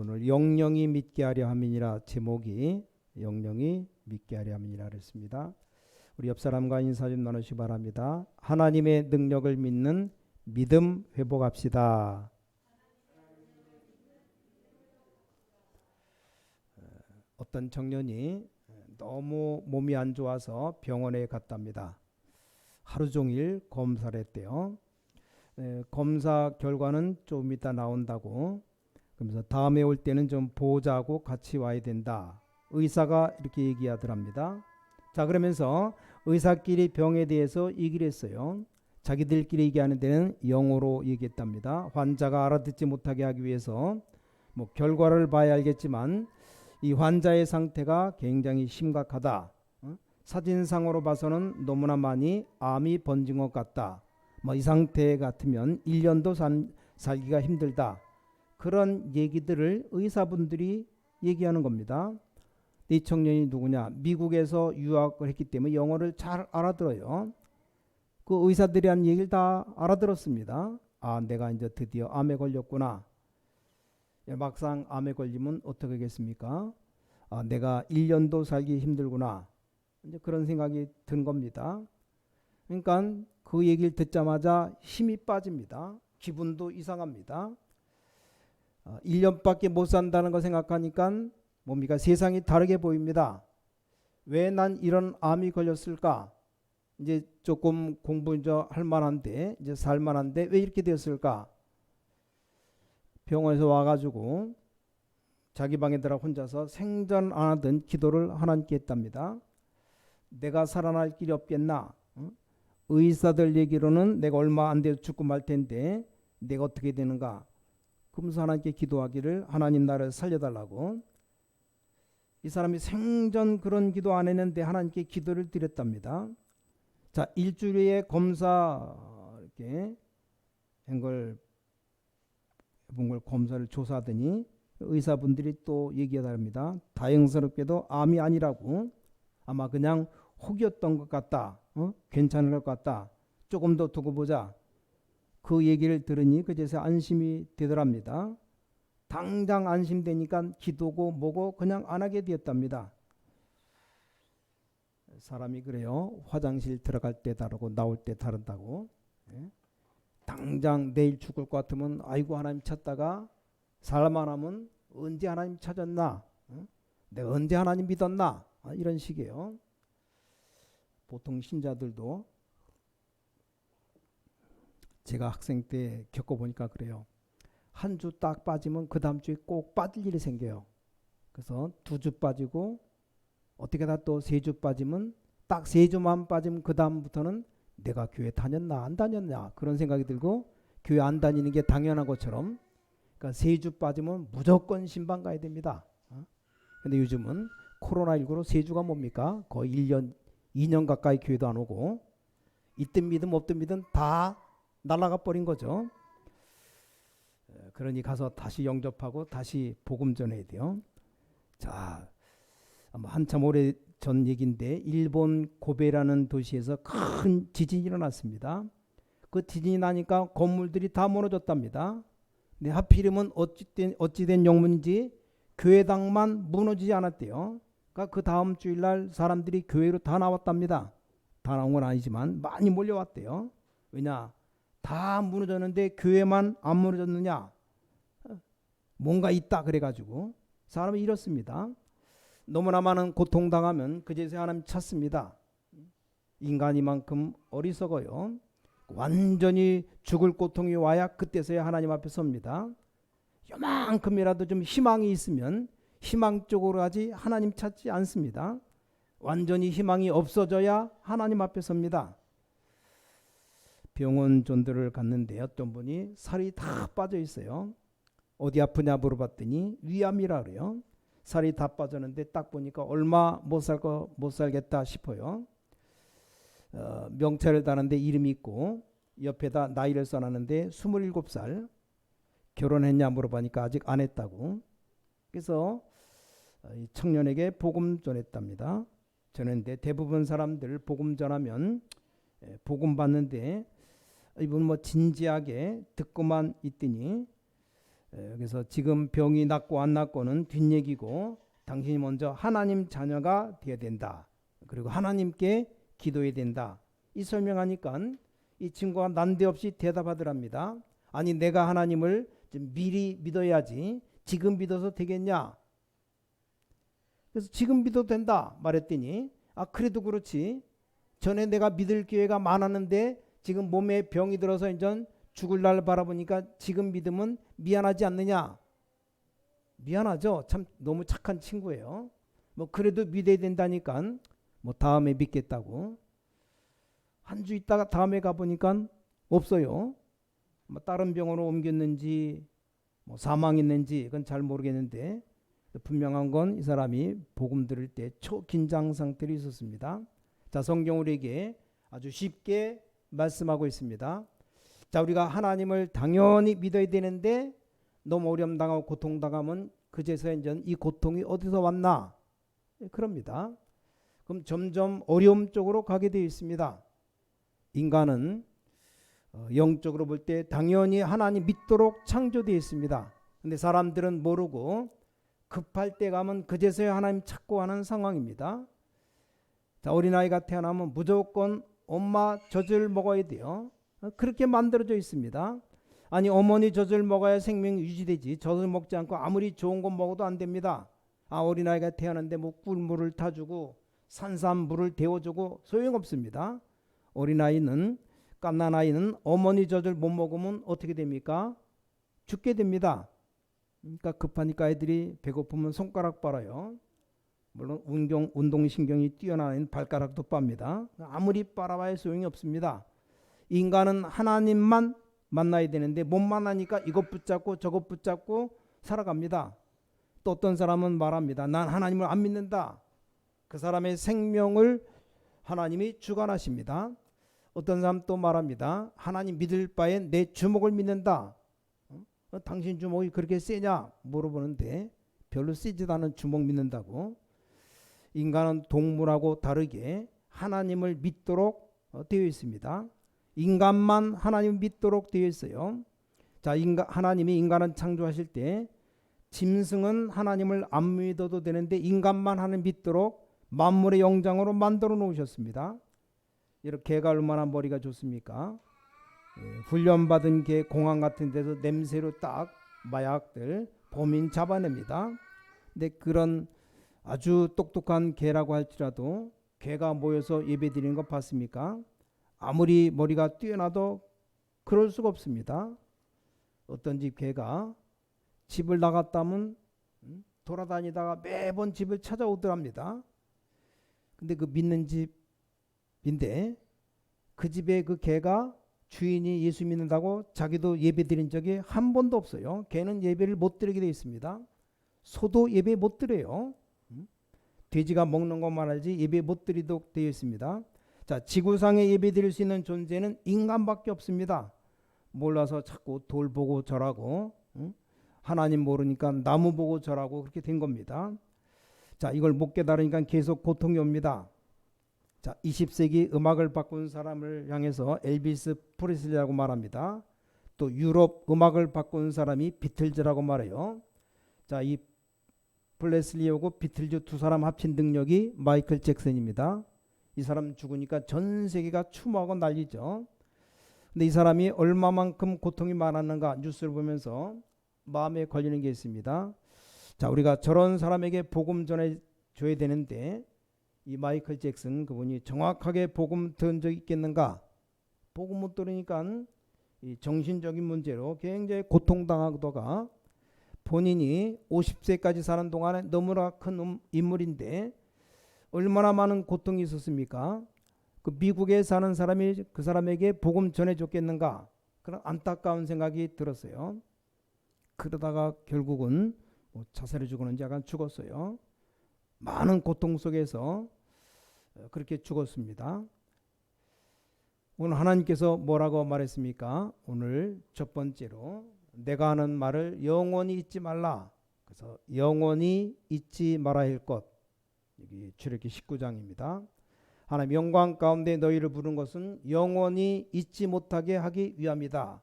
오늘 영영이 믿게 하려 함이니라. 제목이 영영이 믿게 하려 함이니라 그랬습니다. 우리 옆 사람과 인사 좀 나누시기 바랍니다. 하나님의 능력을 믿는 믿음 회복합시다. 어떤 청년이 너무 몸이 안 좋아서 병원에 갔답니다. 하루 종일 검사를 했대요. 검사 결과는 좀 이따 나온다고. 그러면서 다음에 올 때는 좀 보호자하고 같이 와야 된다. 의사가 이렇게 얘기하더랍니다. 자, 그러면서 의사끼리 병에 대해서 얘기를 했어요. 자기들끼리 얘기하는 데는 영어로 얘기했답니다. 환자가 알아듣지 못하게 하기 위해서 결과를 봐야 알겠지만 이 환자의 상태가 굉장히 심각하다. 사진상으로 봐서는 너무나 많이 암이 번진 것 같다. 이 상태 같으면 1년도 살기가 힘들다. 그런 얘기들을 의사분들이 얘기하는 겁니다. 이 청년이 누구냐? 미국에서 유학을 했기 때문에 영어를 잘 알아들어요. 그 의사들이 한 얘기를 다 알아들었습니다. 아, 내가 이제 드디어 암에 걸렸구나. 막상 암에 걸리면 어떻게 하겠습니까? 아, 내가 1년도 살기 힘들구나. 이제 그런 생각이 든 겁니다. 그러니까 그 얘기를 듣자마자 힘이 빠집니다. 기분도 이상합니다. 1년밖에 못 산다는 거 생각하니까 뭡니까? 세상이 다르게 보입니다. 왜 난 이런 암이 걸렸을까? 이제 조금 공부 할 만한데, 이제 살 만한데 왜 이렇게 되었을까? 병원에서 와가지고 자기 방에 들어 혼자서 생전 안 하던 기도를 하나님께 했답니다. 내가 살아날 길이 없겠나? 의사들 얘기로는 내가 얼마 안 돼서 죽고 말 텐데 내가 어떻게 되는가? 그러면서 하나님께 기도하기를, 하나님 나를 살려달라고. 이 사람이 생전 그런 기도 안 했는데 하나님께 기도를 드렸답니다. 자, 일주일에 검사 이렇게 본 걸 검사를 조사하더니 의사분들이 또 얘기하답니다. 다행스럽게도 암이 아니라고. 아마 그냥 혹이었던 것 같다. 괜찮을 것 같다. 조금 더 두고 보자. 그 얘기를 들으니 그제서 안심이 되더랍니다. 당장 안심되니까 기도고 뭐고 그냥 안 하게 되었답니다. 사람이 그래요. 화장실 들어갈 때 다르고 나올 때 다르다고. 당장 내일 죽을 것 같으면 아이고 하나님 찾다가 살만 하면 언제 하나님 찾았나? 내가 언제 하나님 믿었나? 이런 식이에요. 보통 신자들도 제가 학생 때 겪어보니까 그래요. 한 주 딱 빠지면 그 다음 주에 꼭 빠질 일이 생겨요. 그래서 2주 빠지고 어떻게 다 또 3주 빠지면 딱 3주만 빠지면 그 다음부터는 내가 교회 다녔나 안 다녔냐 그런 생각이 들고 교회 안 다니는 게 당연한 것처럼, 그러니까 3주 빠지면 무조건 신방 가야 됩니다. 근데 요즘은 코로나19로 3주가 뭡니까? 거의 1년 2년 가까이 교회도 안 오고 있든 믿음 없든 믿음 다 날아가 버린 거죠. 그러니 가서 다시 영접하고 다시 복음 전해야 돼요. 자, 한참 오래 전 얘기인데 일본 고베라는 도시에서 큰 지진이 일어났습니다. 그 지진이 나니까 건물들이 다 무너졌답니다. 근데 하필이면 어찌된 영문인지 교회당만 무너지지 않았대요. 그러니까 그 다음 주일날 사람들이 교회로 다 나왔답니다. 다 나온 건 아니지만 많이 몰려왔대요. 왜냐? 다 무너졌는데 교회만 안 무너졌느냐? 뭔가 있다 그래가지고 사람이 이렇습니다. 너무나 많은 고통당하면 그제서야 하나님 찾습니다. 인간이만큼 어리석어요. 완전히 죽을 고통이 와야 그때서야 하나님 앞에 섭니다. 요만큼이라도 좀 희망이 있으면 희망 쪽으로 하지 하나님 찾지 않습니다. 완전히 희망이 없어져야 하나님 앞에 섭니다. 병원 전도를 갔는데 어떤 분이 살이 다 빠져 있어요. 어디 아프냐 물어봤더니 위암이라 그래요. 살이 다 빠졌는데 딱 보니까 얼마 못 살겠다 싶어요. 명찰을 다는데 이름이 있고 옆에다 나이를 써놨는데 27살. 결혼했냐 물어보니까 아직 안 했다고. 그래서 이 청년에게 복음 전했답니다. 전했는데 대부분 사람들 복음 전하면 복음 받는데 이분 진지하게 듣고만 있더니 그래서 지금 병이 낫고 안 낫고는 뒷얘기고 당신이 먼저 하나님 자녀가 되어야 된다. 그리고 하나님께 기도해야 된다. 이 설명하니까 이 친구가 난데없이 대답하더랍니다. 아니 내가 하나님을 좀 미리 믿어야지 지금 믿어서 되겠냐. 그래서 지금 믿어도 된다 말했더니 아 그래도 그렇지. 전에 내가 믿을 기회가 많았는데 지금 몸에 병이 들어서 이제 죽을 날 바라보니까 지금 믿으면 미안하지 않느냐. 미안하죠. 참 너무 착한 친구예요. 뭐 그래도 믿어야 된다니까 뭐 다음에 믿겠다고. 한 주 있다가 다음에 가보니까 없어요. 뭐 다른 병원으로 옮겼는지 뭐 사망했는지 그건 잘 모르겠는데 분명한 건 이 사람이 복음 들을 때 초긴장 상태로 있었습니다. 자, 성경 우리에게 아주 쉽게 말씀하고 있습니다. 자, 우리가 하나님을 당연히 믿어야 되는데 너무 어려움 당하고 고통 당하면 그제서야 이제 이 고통이 어디서 왔나? 그럽니다. 그럼 점점 어려움 쪽으로 가게 되어 있습니다. 인간은 영적으로 볼 때 당연히 하나님 믿도록 창조되어 있습니다. 근데 사람들은 모르고 급할 때 가면 그제서야 하나님 찾고 하는 상황입니다. 자, 어린아이가 태어나면 무조건 엄마 젖을 먹어야 돼요. 그렇게 만들어져 있습니다. 아니 어머니 젖을 먹어야 생명이 유지되지 젖을 먹지 않고 아무리 좋은 거 먹어도 안 됩니다. 아 어린아이가 태어났는데 뭐 꿀물을 타주고 산삼물을 데워주고 소용없습니다. 어린아이는 갓난아이는 어머니 젖을 못 먹으면 어떻게 됩니까? 죽게 됩니다. 그러니까 급하니까 애들이 배고프면 손가락 빨아요. 물론 운동신경이 뛰어난 발가락도 빱니다. 아무리 빨아봐야 소용이 없습니다. 인간은 하나님만 만나야 되는데 못 만나니까 이것 붙잡고 저것 붙잡고 살아갑니다. 또 어떤 사람은 말합니다. 난 하나님을 안 믿는다. 그 사람의 생명을 하나님이 주관하십니다. 어떤 사람 또 말합니다. 하나님 믿을 바엔 내 주먹을 믿는다. 당신 주먹이 그렇게 세냐 물어보는데 별로 세지도 않은 주먹 믿는다고. 인간은 동물하고 다르게 하나님을 믿도록 되어 있습니다. 인간만 하나님을 믿도록 되어 있어요. 자, 하나님이 인간을 창조하실 때 짐승은 하나님을 안 믿어도 되는데 인간만 하나님 믿도록 만물의 영장으로 만들어 놓으셨습니다. 이렇게 개가 얼마나 머리가 좋습니까? 훈련받은 개 공항 같은 데서 냄새로 딱 마약들 범인 잡아냅니다. 근데 그런 아주 똑똑한 개라고 할지라도 개가 모여서 예배드리는 거 봤습니까? 아무리 머리가 뛰어나도 그럴 수가 없습니다. 어떤 집 개가 집을 나갔다면 돌아다니다가 매번 집을 찾아오더랍니다. 근데 그 믿는 집인데 그 집에 그 개가 주인이 예수 믿는다고 자기도 예배 드린 적이 한 번도 없어요. 개는 예배를 못 드리게 되어 있습니다. 소도 예배 못 드려요. 돼지가 먹는 것만 알지 예배 못 드리도록 되어 있습니다. 자, 지구상에 예배 드릴 수 있는 존재는 인간밖에 없습니다. 몰라서 자꾸 돌 보고 절하고 하나님 모르니까 나무 보고 절하고 그렇게 된 겁니다. 자, 이걸 못 깨달으니까 계속 고통이 옵니다. 자, 20세기 음악을 바꾼 사람을 향해서 엘비스 프레슬리라고 말합니다. 또 유럽 음악을 바꾼 사람이 비틀즈라고 말해요. 자, 이 프레슬리하고 비틀즈 두 사람 합친 능력이 마이클 잭슨입니다. 이 사람 죽으니까 전 세계가 추모하고 난리죠. 근데 이 사람이 얼마만큼 고통이 많았는가 뉴스를 보면서 마음에 걸리는 게 있습니다. 자, 우리가 저런 사람에게 복음 전해줘야 되는데 이 마이클 잭슨 그분이 정확하게 복음 들은 적 있겠는가? 복음 못 들으니까 이 정신적인 문제로 굉장히 고통당하다가 본인이 50세까지 사는 동안에 너무나 큰 인물인데 얼마나 많은 고통이 있었습니까? 그 미국에 사는 사람이 그 사람에게 복음 전해줬겠는가? 그런 안타까운 생각이 들었어요. 그러다가 결국은 뭐 자살해 죽었는지 약간 죽었어요. 많은 고통 속에서 그렇게 죽었습니다. 오늘 하나님께서 뭐라고 말했습니까? 오늘 첫 번째로 내가 하는 말을 영원히 잊지 말라. 그래서 영원히 잊지 말아야 할 것. 여기 출애굽기 19장입니다. 하나님 영광 가운데 너희를 부른 것은 영원히 잊지 못하게 하기 위함이다.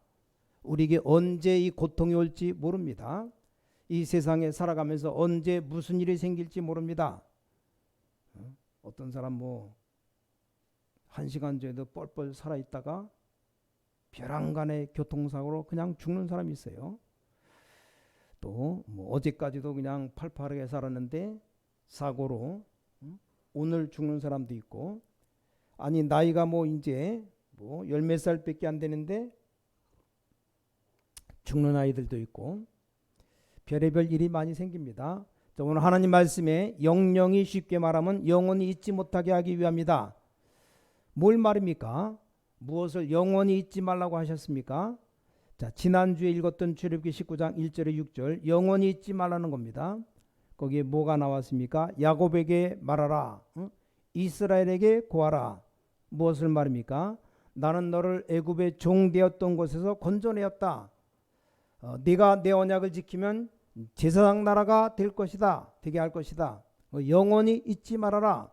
우리에게 언제 이 고통이 올지 모릅니다. 이 세상에 살아가면서 언제 무슨 일이 생길지 모릅니다. 어떤 사람 뭐 1시간 전에도 뻘뻘 살아있다가 벼랑간의 교통사고로 그냥 죽는 사람이 있어요. 또 뭐 어제까지도 그냥 팔팔하게 살았는데 사고로 오늘 죽는 사람도 있고, 아니 나이가 뭐 이제 뭐 열 몇 살밖에 안 되는데 죽는 아이들도 있고, 별의별 일이 많이 생깁니다. 자, 오늘 하나님 말씀에 영영이 쉽게 말하면 영원히 잊지 못하게 하기 위함이다. 뭘 말입니까? 무엇을 영원히 잊지 말라고 하셨습니까? 자, 지난주에 읽었던 출애굽기 19장 1절에 6절 영원히 잊지 말라는 겁니다. 거기에 뭐가 나왔습니까? 야곱에게 말하라, 이스라엘에게 고하라. 무엇을 말입니까? 나는 너를 애굽의 종 되었던 곳에서 건져내었다. 네가 내 언약을 지키면 제사장 나라가 될 것이다. 되게 할 것이다. 영원히 잊지 말아라.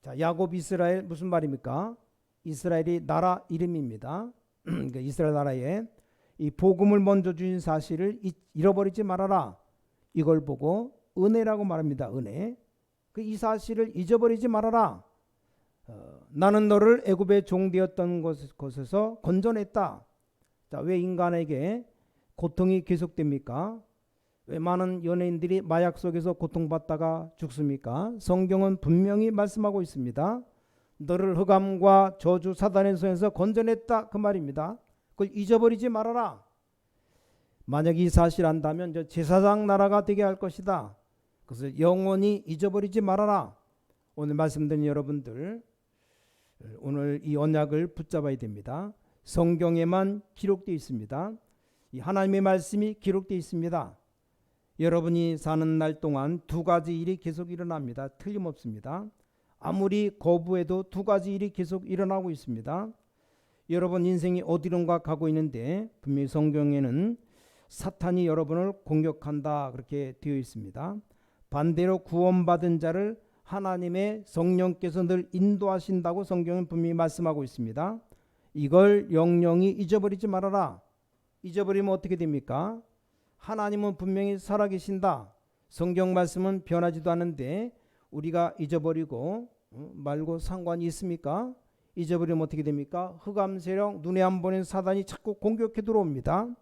자, 야곱 이스라엘 무슨 말입니까? 이스라엘이 나라 이름입니다. 그러니까 이스라엘 나라에 이 복음을 먼저 주신 사실을 잃어버리지 말아라. 이걸 보고 은혜라고 말합니다. 은혜. 이 사실을 잊어버리지 말아라. 나는 너를 애굽의 종 되었던 곳에서 건져냈다. 자, 왜 인간에게 고통이 계속됩니까? 왜 많은 연예인들이 마약 속에서 고통받다가 죽습니까? 성경은 분명히 말씀하고 있습니다. 너를 흑암과 저주 사단의 손에서 건져냈다, 그 말입니다. 그걸 잊어버리지 말아라. 만약 이 사실 안다면 저 제사장 나라가 되게 할 것이다. 그래서 영원히 잊어버리지 말아라. 오늘 말씀드린 여러분들, 오늘 이 언약을 붙잡아야 됩니다. 성경에만 기록되어 있습니다. 이 하나님의 말씀이 기록되어 있습니다. 여러분이 사는 날 동안 두 가지 일이 계속 일어납니다. 틀림없습니다. 아무리 거부해도 두 가지 일이 계속 일어나고 있습니다. 여러분 인생이 어디론가 가고 있는데 분명히 성경에는 사탄이 여러분을 공격한다 그렇게 되어 있습니다. 반대로 구원받은 자를 하나님의 성령께서 늘 인도하신다고 성경은 분명히 말씀하고 있습니다. 이걸 영영히 잊어버리지 말아라. 잊어버리면 어떻게 됩니까? 하나님은 분명히 살아계신다. 성경 말씀은 변하지도 않는데 우리가 잊어버리고 말고 상관이 있습니까? 잊어버리면 어떻게 됩니까? 흑암 세력, 눈에 안 보이는 사단이 자꾸 공격해 들어옵니다.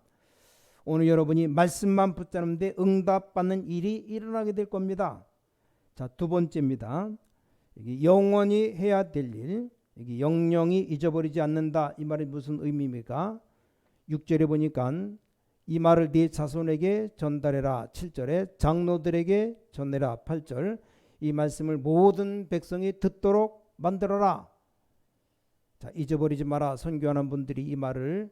오늘 여러분이 말씀만 붙잡는데 응답받는 일이 일어나게 될 겁니다. 자, 두 번째입니다. 영원히 해야 될 일, 영영히 잊어버리지 않는다. 이 말이 무슨 의미입니까? 6절에 보니까 이 말을 네 자손에게 전달해라. 7절에 장로들에게 전해라. 8절 이 말씀을 모든 백성이 듣도록 만들어라. 자, 잊어버리지 마라. 선교하는 분들이 이 말을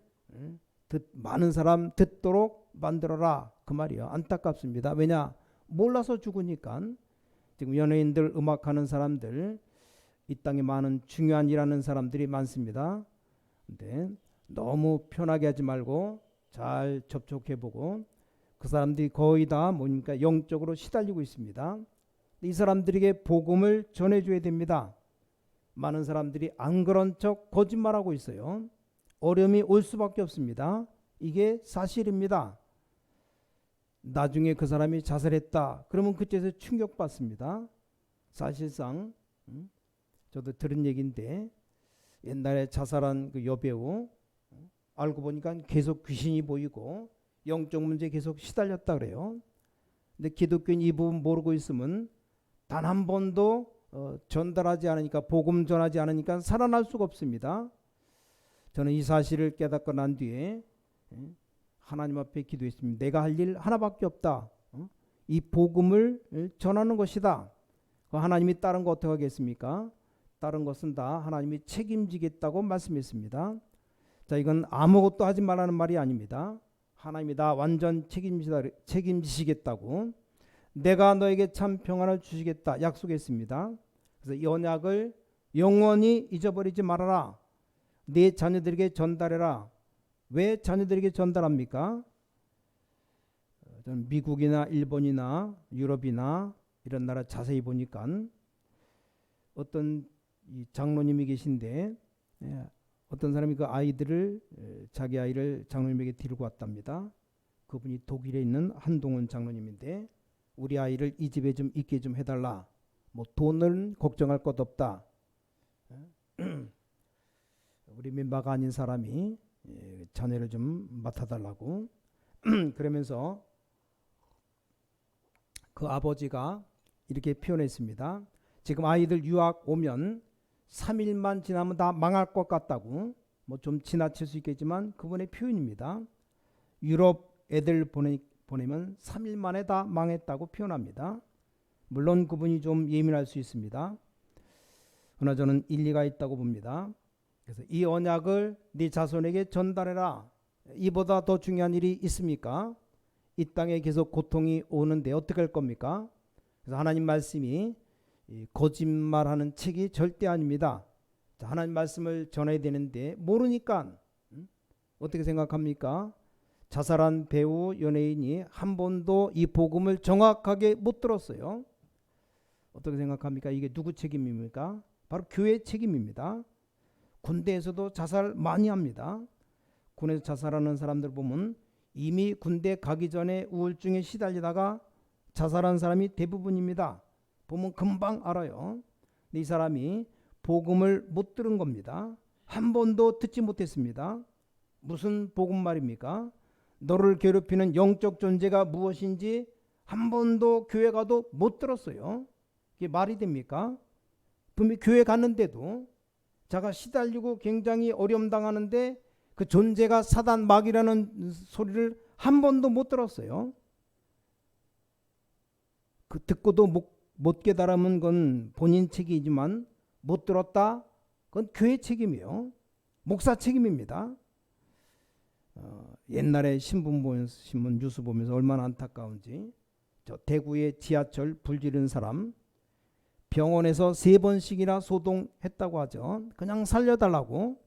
많은 사람 듣도록 만들어라. 그 말이요. 안타깝습니다. 왜냐? 몰라서 죽으니까. 지금 연예인들, 음악하는 사람들, 이 땅에 많은 중요한 일하는 사람들이 많습니다. 근데 너무 편하게 하지 말고 잘 접촉해보고, 그 사람들이 거의 다 뭡니까? 영적으로 시달리고 있습니다. 이 사람들에게 복음을 전해줘야 됩니다. 많은 사람들이 안 그런 척 거짓말하고 있어요. 어려움이 올 수밖에 없습니다. 이게 사실입니다. 나중에 그 사람이 자살했다 그러면 그때서 충격받습니다. 사실상 저도 들은 얘기인데, 옛날에 자살한 그 여배우 알고 보니까 계속 귀신이 보이고 영적 문제에 계속 시달렸다 그래요. 근데 기독교인 이 부분 모르고 있으면 단 한 번도 전달하지 않으니까, 복음 전하지 않으니까 살아날 수가 없습니다. 저는 이 사실을 깨닫고 난 뒤에 하나님 앞에 기도했습니다. 내가 할 일 하나밖에 없다. 이 복음을 전하는 것이다. 하나님이 다른 거 어떻게 하겠습니까? 다른 것은 다 하나님이 책임지겠다고 말씀했습니다. 자, 이건 아무것도 하지 말라는 말이 아닙니다. 하나님이 다 완전 책임지시겠다고, 내가 너에게 참 평안을 주시겠다 약속했습니다. 그래서 이 언약을 영원히 잊어버리지 말아라. 네 자녀들에게 전달해라. 왜 자녀들에게 전달합니까? 저는 미국이나 일본이나 유럽이나 이런 나라 자세히 보니까 어떤 이 장로님이 계신데, 어떤 사람이 그 아이들을 자기 아이를 장로님에게 데리고 왔답니다. 그분이 독일에 있는 한동훈 장로님인데 우리 아이를 이 집에 좀 있게 좀 해달라. 뭐 돈은 걱정할 것 없다. 우리 멤버가 아닌 사람이 자녀를 좀 맡아달라고. 그러면서 그 아버지가 이렇게 표현했습니다. 지금 아이들 유학 오면 3일만 지나면 다 망할 것 같다고. 뭐 좀 지나칠 수 있겠지만 그분의 표현입니다. 유럽 애들 보내면 3일 만에 다 망했다고 표현합니다. 물론 그분이 좀 예민할 수 있습니다. 그러나 저는 일리가 있다고 봅니다. 그래서 이 언약을 네 자손에게 전달해라. 이보다 더 중요한 일이 있습니까? 이 땅에 계속 고통이 오는데 어떻게 할 겁니까? 그래서 하나님 말씀이 거짓말하는 책이 절대 아닙니다. 하나님 말씀을 전해야 되는데 모르니까 어떻게 생각합니까? 자살한 배우 연예인이 한 번도 이 복음을 정확하게 못 들었어요. 어떻게 생각합니까? 이게 누구 책임입니까? 바로 교회 책임입니다. 군대에서도 자살 많이 합니다. 군에서 자살하는 사람들 보면 이미 군대 가기 전에 우울증에 시달리다가 자살한 사람이 대부분입니다. 보면 금방 알아요. 이 사람이 복음을 못 들은 겁니다. 한 번도 듣지 못했습니다. 무슨 복음 말입니까? 너를 괴롭히는 영적 존재가 무엇인지 한 번도 교회 가도 못 들었어요. 이게 말이 됩니까? 분명히 교회 갔는데도 자가 시달리고 굉장히 어려움 당하는데 그 존재가 사단 마귀라는 소리를 한 번도 못 들었어요. 그 듣고도 못 깨달으면 건 본인 책임이지만 못 들었다? 그건 교회 책임이요. 목사 책임입니다. 옛날에 신문 뉴스 보면서 얼마나 안타까운지 저 대구의 지하철 불 지른 사람 병원에서 3번씩이나 소동했다고 하죠. 그냥 살려달라고.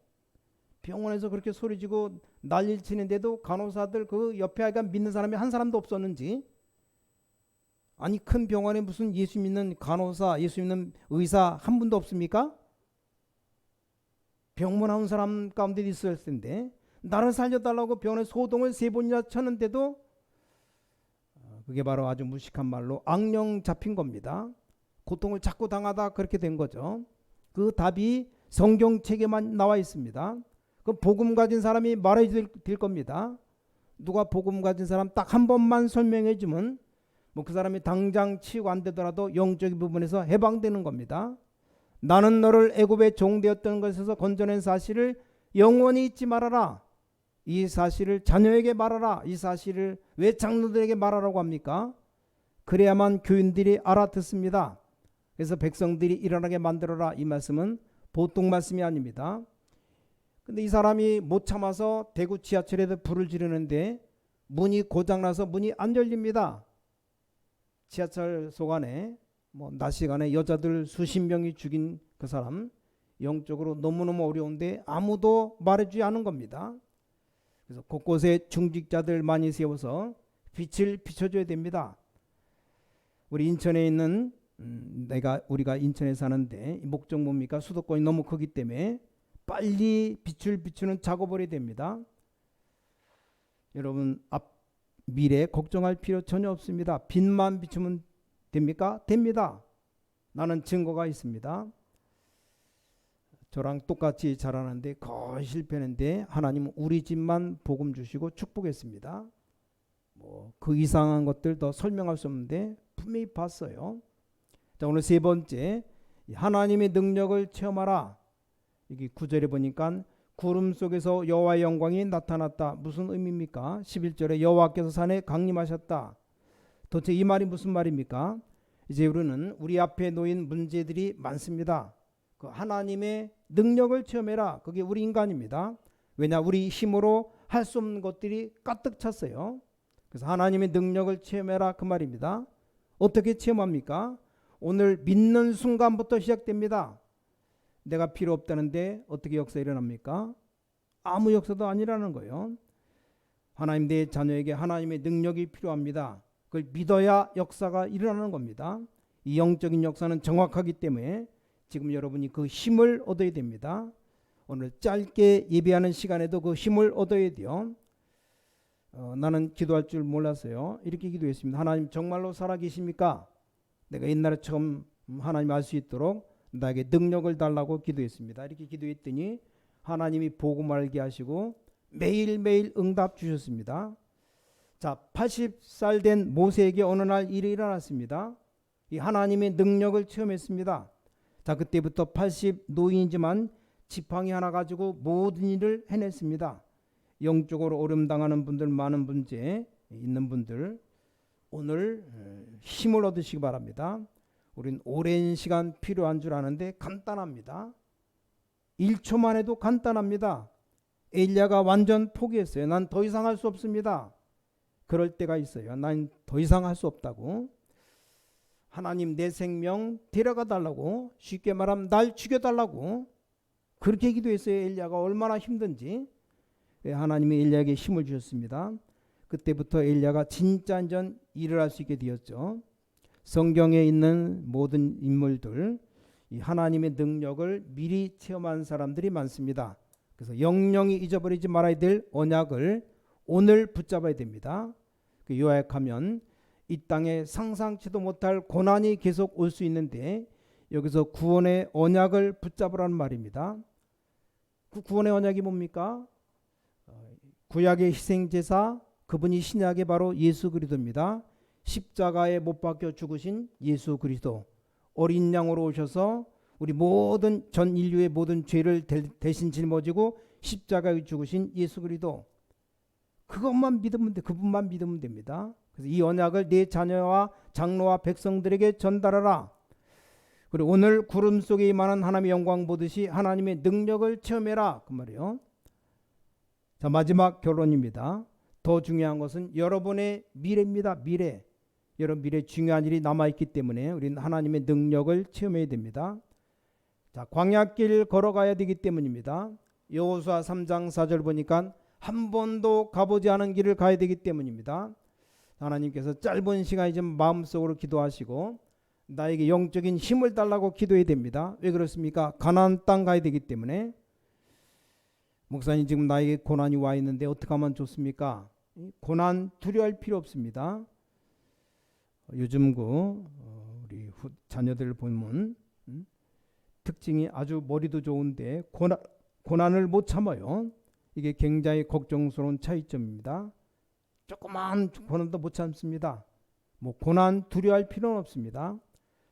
병원에서 그렇게 소리지고 난리를 치는데도 간호사들 그 옆에 아이가 믿는 사람이 한 사람도 없었는지. 아니 큰 병원에 무슨 예수 믿는 간호사, 예수 믿는 의사 한 분도 없습니까? 병문안 사람 가운데 있을 텐데 나를 살려달라고 병원에 소동을 3번이나 쳤는데도 그게 바로 아주 무식한 말로 악령 잡힌 겁니다. 고통을 자꾸 당하다 그렇게 된 거죠. 그 답이 성경책에만 나와 있습니다. 그 복음 가진 사람이 말해 줄 겁니다. 누가 복음 가진 사람 딱 한 번만 설명해 주면 뭐 그 사람이 당장 치유가 안 되더라도 영적인 부분에서 해방되는 겁니다. 나는 너를 애굽의 종되었던 것에서 건져낸 사실을 영원히 잊지 말아라. 이 사실을 자녀에게 말하라. 이 사실을 왜 장로들에게 말하라고 합니까? 그래야만 교인들이 알아듣습니다. 그래서 백성들이 일어나게 만들어라. 이 말씀은 보통 말씀이 아닙니다. 근데 이 사람이 못 참아서 대구 지하철에도 불을 지르는데 문이 고장나서 문이 안 열립니다. 지하철 속 안에 낮 시간에 여자들 수십 명이 죽인 그 사람 영적으로 너무너무 어려운데 아무도 말해주지 않은 겁니다. 그래서 곳곳에 중직자들 많이 세워서 빛을 비춰줘야 됩니다. 우리 인천에 있는 우리가 인천에 사는데 목적 뭡니까? 수도권이 너무 크기 때문에 빨리 빛을 비추는 작업을 해야 됩니다. 여러분 미래 걱정할 필요 전혀 없습니다. 빛만 비추면 됩니까? 됩니다. 나는 증거가 있습니다. 저랑 똑같이 자라는데 거의 실패했는데 하나님은 우리 집만 복음 주시고 축복했습니다. 그 이상한 것들 더 설명할 수 없는데 분명히 봤어요. 자, 오늘 3번째 하나님의 능력을 체험하라. 여기 9절에 보니까 구름 속에서 여호와의 영광이 나타났다. 무슨 의미입니까? 11절에 여호와께서 산에 강림하셨다. 도대체 이 말이 무슨 말입니까? 이제 우리는 우리 앞에 놓인 문제들이 많습니다. 그 하나님의 능력을 체험해라. 그게 우리 인간입니다. 왜냐? 우리 힘으로 할 수 없는 것들이 가득 찼어요. 그래서 하나님의 능력을 체험해라 그 말입니다. 어떻게 체험합니까? 오늘 믿는 순간부터 시작됩니다. 내가 필요 없다는데 어떻게 역사 일어납니까? 아무 역사도 아니라는 거예요. 하나님 내 자녀에게 하나님의 능력이 필요합니다. 그걸 믿어야 역사가 일어나는 겁니다. 이 영적인 역사는 정확하기 때문에 지금 여러분이 그 힘을 얻어야 됩니다. 오늘 짧게 예배하는 시간에도 그 힘을 얻어야 돼요. 나는 기도할 줄 몰랐어요. 이렇게 기도했습니다. 하나님 정말로 살아계십니까? 내가 옛날에 처음 하나님 알 수 있도록 나에게 능력을 달라고 기도했습니다. 이렇게 기도했더니 하나님이 복음 알게 하시고 매일매일 응답 주셨습니다. 자, 80살 된 모세에게 어느 날 일이 일어났습니다. 이 하나님의 능력을 체험했습니다. 자, 그때부터 80 노인이지만 지팡이 하나 가지고 모든 일을 해냈습니다. 영적으로 어려움당하는 분들, 많은 문제 있는 분들 오늘 힘을 얻으시기 바랍니다. 우린 오랜 시간 필요한 줄 아는데 간단합니다. 1초만 해도 간단합니다. 엘리야가 완전 포기했어요. 난 더 이상 할 수 없습니다. 그럴 때가 있어요. 난 더 이상 할 수 없다고. 하나님 내 생명 데려가 달라고, 쉽게 말하면 날 죽여달라고 그렇게 기도했어요. 엘리야가 얼마나 힘든지. 하나님이 엘리야에게 힘을 주셨습니다. 그때부터 엘리야가 진짜 완전 일을 할 수 있게 되었죠. 성경에 있는 모든 인물들 이 하나님의 능력을 미리 체험한 사람들이 많습니다. 그래서 영영이 잊어버리지 말아야 될 언약을 오늘 붙잡아야 됩니다. 그 요약하면 이 땅에 상상치도 못할 고난이 계속 올 수 있는데 여기서 구원의 언약을 붙잡으라는 말입니다. 그 구원의 언약이 뭡니까? 구약의 희생제사, 그분이 신약의 바로 예수 그리스도입니다. 십자가에 못 박혀 죽으신 예수 그리스도, 어린 양으로 오셔서 우리 모든 전 인류의 모든 죄를 대신 짊어지고 십자가에 죽으신 예수 그리스도, 그것만 믿으면 돼. 그분만 믿으면 됩니다. 그래서 이 언약을 내 자녀와 장로와 백성들에게 전달하라. 그리고 오늘 구름 속에 임하는 하나님의 영광 보듯이 하나님의 능력을 체험해라, 그 말이에요. 자, 마지막 결론입니다. 더 중요한 것은 여러분의 미래입니다. 미래. 여러분 미래 중요한 일이 남아있기 때문에 우리는 하나님의 능력을 체험해야 됩니다. 자, 광야길 걸어가야 되기 때문입니다. 여호수아 3장 4절 보니까 한 번도 가보지 않은 길을 가야 되기 때문입니다. 하나님께서 짧은 시간이지만 마음속으로 기도하시고 나에게 영적인 힘을 달라고 기도해야 됩니다. 왜 그렇습니까? 가나안 땅 가야 되기 때문에. 목사님 지금 나에게 고난이 와 있는데 어떻게 하면 좋습니까? 고난 두려워할 필요 없습니다. 요즘 우리 자녀들 보면 특징이 아주 머리도 좋은데 고난을 못 참아요. 이게 굉장히 걱정스러운 차이점입니다. 조그만 고난도 못 참습니다. 뭐 고난 두려워할 필요는 없습니다.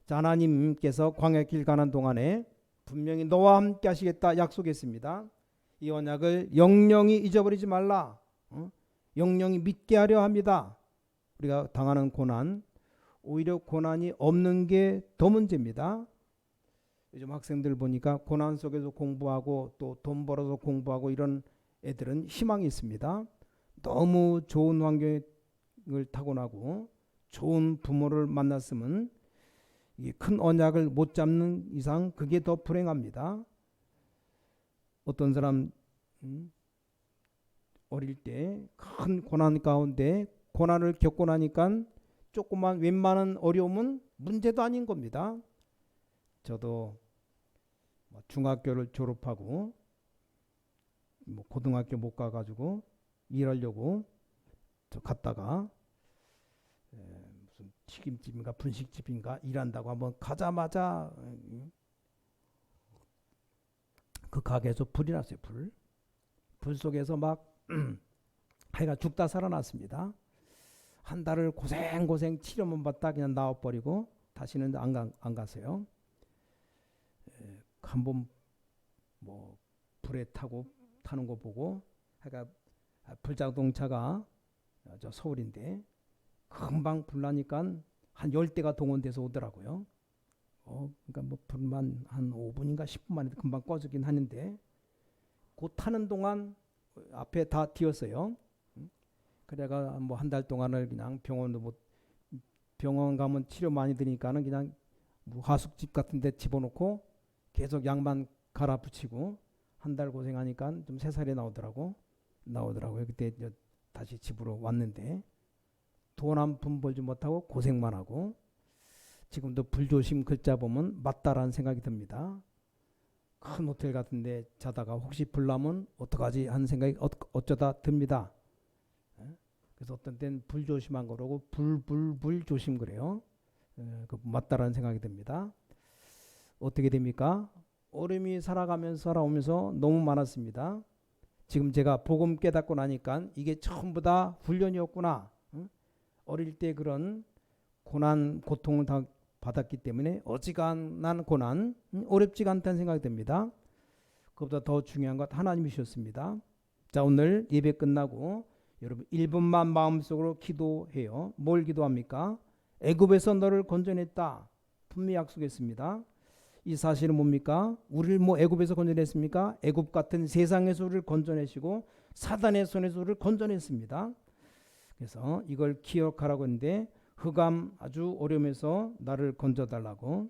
자, 하나님께서 광야길 가는 동안에 분명히 너와 함께 하시겠다 약속했습니다. 이 언약을 영영이 잊어버리지 말라. 영영이 믿게 하려 합니다. 우리가 당하는 고난, 오히려 고난이 없는 게 더 문제입니다. 요즘 학생들 보니까 고난 속에서 공부하고 또 돈 벌어서 공부하고 이런 애들은 희망이 있습니다. 너무 좋은 환경을 타고나고 좋은 부모를 만났으면 이 큰 언약을 못 잡는 이상 그게 더 불행합니다. 어떤 사람 어릴 때 큰 고난 가운데 고난을 겪고 나니까 조그만 웬만한 어려움은 문제도 아닌 겁니다. 저도 중학교를 졸업하고 고등학교 못 가가지고 일하려고 갔다가 무슨 튀김집인가 분식집인가 일한다고 한번 가자마자 그 가게에서 불이 났어요. 불 속에서 막 하여간 죽다 살아났습니다. 한 달을 고생 치료만 받다 그냥 나와버리고 다시는 안 갔어요. 한번 뭐 불에 타는 거 보고 하여간 불자동차가 저 서울인데 금방 불 나니까 한 10대가 동원돼서 오더라고요. 그러니까 뭐 불만 한 5분인가 10분 만에 금방 꺼지긴 하는데 그 타는 동안 앞에 다 튀었어요. 그래가 뭐 한 달 동안을 그냥 병원 가면 치료 많이 드니까는 그냥 하숙집 같은 데 집어넣고 계속 약만 갈아붙이고 한 달 고생하니까 좀 새살이 나오더라고요. 그때 다시 집으로 왔는데 돈 한 푼 벌지 못하고 고생만 하고 지금도 불조심 글자 보면 맞다라는 생각이 듭니다. 큰 호텔 같은데 자다가 혹시 불 나면 어떡하지 하는 생각이 어쩌다 듭니다. 그래서 어떤 때는 불 조심한 거라고 불 조심 그래요. 그 맞다라는 생각이 듭니다. 어떻게 됩니까? 어려움이 살아오면서 너무 많았습니다. 지금 제가 복음 깨닫고 나니까 이게 전부 다 훈련이었구나. 어릴 때 그런 고난, 고통을 다 받았기 때문에 어지간한 고난, 어렵지가 않다는 생각이 듭니다. 그것보다 더 중요한 것 하나님이셨습니다. 자, 오늘 예배 끝나고 여러분 1분만 마음속으로 기도해요. 뭘 기도합니까? 애굽에서 너를 건져냈다. 분명히 약속했습니다. 이 사실은 뭡니까? 우리를 애굽에서 건져냈습니까? 애굽 같은 세상에서 우리를 건져내시고 사단의 손에서 우리를 건져냈습니다. 그래서 이걸 기억하라고 했는데 흑암 아주 어려움에서 나를 건져달라고.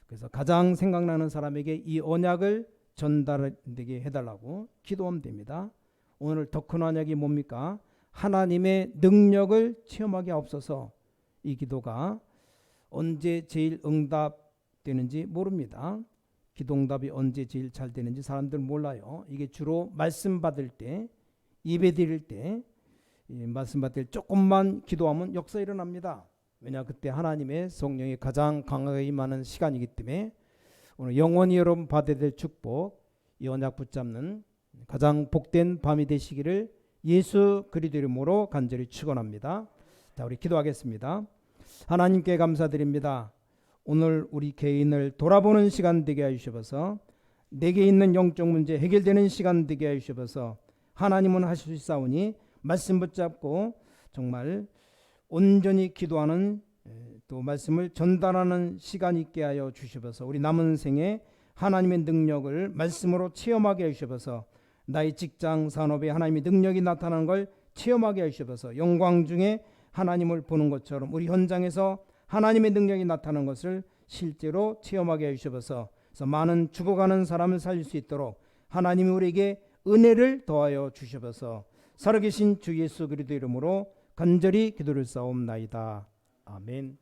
그래서 가장 생각나는 사람에게 이 언약을 전달되게 해달라고 기도하면 됩니다. 오늘 더 큰 언약이 뭡니까? 하나님의 능력을 체험하게 하옵소서. 이 기도가 언제 제일 응답되는지 모릅니다. 기도응답이 언제 제일 잘 되는지 사람들 몰라요. 이게 주로 말씀 받을 때, 예배 드릴 때 말씀 받을 때 조금만 기도하면 역사 일어납니다. 왜냐 그때 하나님의 성령이 가장 강하게 임하는 시간이기 때문에 오늘 영원히 여러분 받아야 될 축복, 이 언약 붙잡는 가장 복된 밤이 되시기를 예수 그리스도 이름으로 간절히 축원합니다. 자, 우리 기도하겠습니다. 하나님께 감사드립니다. 오늘 우리 개인을 돌아보는 시간 되게 하시옵소서. 내게 있는 영적 문제 해결되는 시간 되게 하시옵소서. 하나님은 하실 수 있사오니 말씀 붙잡고 정말 온전히 기도하는 또 말씀을 전달하는 시간 있게 하여 주시옵소서. 우리 남은 생에 하나님의 능력을 말씀으로 체험하게 하시옵소서. 나의 직장 산업에 하나님의 능력이 나타나는 걸 체험하게 하시옵소서. 영광 중에 하나님을 보는 것처럼 우리 현장에서 하나님의 능력이 나타나는 것을 실제로 체험하게 해주셔서 많은 죽어가는 사람을 살릴 수 있도록 하나님이 우리에게 은혜를 더하여 주셔서 살아계신 주 예수 그리스도 이름으로 간절히 기도를 싸움나이다. 아멘.